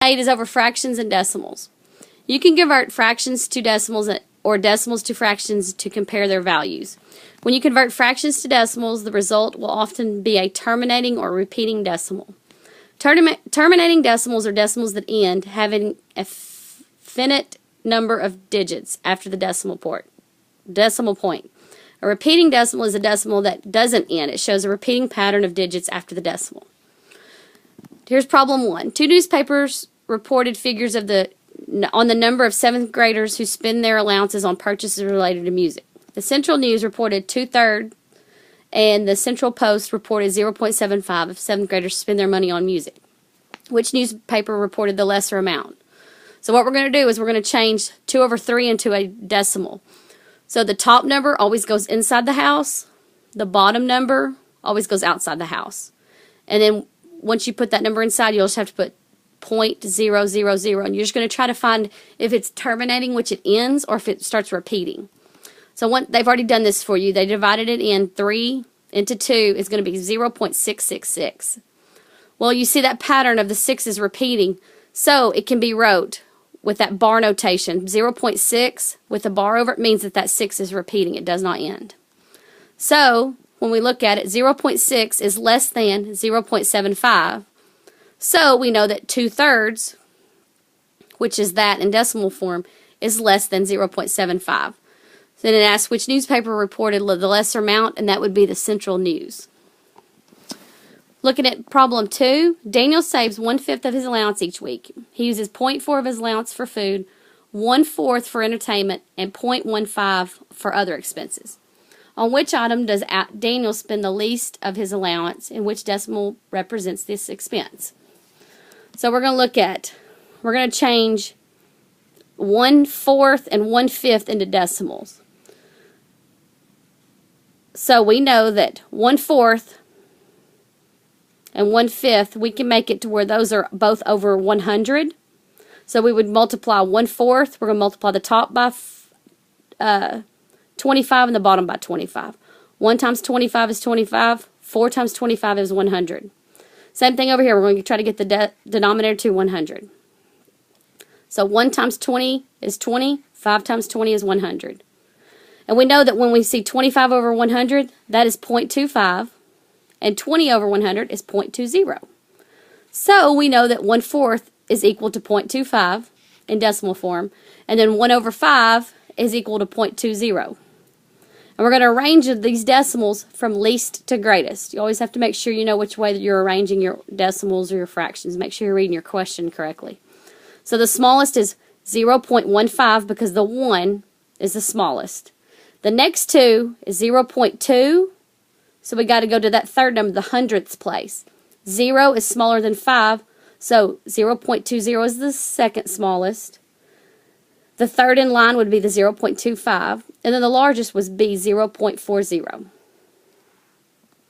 8 is over fractions and decimals. You can convert fractions to decimals or decimals to fractions to compare their values. When you convert fractions to decimals, the result will often be a terminating or repeating decimal. Terminating decimals are decimals that end, having a finite number of digits after the decimal point. A repeating decimal is a decimal that doesn't end. It shows a repeating pattern of digits after the decimal. Here's problem 1. 2 newspapers reported figures on the number of 7th graders who spend their allowances on purchases related to music. The Central News reported 2/3, and the Central Post reported 0.75 if 7th graders spend their money on music. Which newspaper reported the lesser amount? So what we're going to do is we're going to change 2/3 into a decimal. So the top number always goes inside the house. The bottom number always goes outside the house. And then once you put that number inside, you'll just have to put 0.000, and you're just going to try to find if it's terminating, which it ends, or if it starts repeating. So they've already done this for you. They divided it in 3 into 2 is going to be 0.666. Well, you see that pattern of the 6 is repeating, so it can be wrote with that bar notation. 0.6 with a bar over it means that 6 is repeating. It does not end. So when we look at it, 0.6 is less than 0.75. So we know that 2/3, which is that in decimal form, is less than 0.75. So then it asks which newspaper reported the lesser amount, and that would be the Central News. Looking at problem 2, Daniel saves 1/5 of his allowance each week. He uses 0.4 of his allowance for food, 1/4 for entertainment, and 0.15 for other expenses. On which item does Daniel spend the least of his allowance, and which decimal represents this expense? So we're going to change 1/4 and 1/5 into decimals. So we know that 1/4 and 1/5, we can make it to where those are both over 100. So we would multiply 1/4. We're going to multiply the top by 25 and the bottom by 25. 1 times 25 is 25. 4 times 25 is 100. Same thing over here. We're going to try to get the denominator to 100. So 1 times 20 is 20. 5 times 20 is 100. And we know that when we see 25 over 100, that is 0.25. And 20 over 100 is 0.20. So we know that 1/4 is equal to 0.25 in decimal form. And then 1/5 is equal to 0.20. And we're going to arrange these decimals from least to greatest. You always have to make sure you know which way that you're arranging your decimals or your fractions. Make sure you're reading your question correctly. So the smallest is 0.15 because the 1 is the smallest. The next 2 is 0.2. So we got to go to that third number, the hundredths place. 0 is smaller than 5, so 0.20 is the second smallest. The third in line would be the 0.25, and then the largest would be 0.40.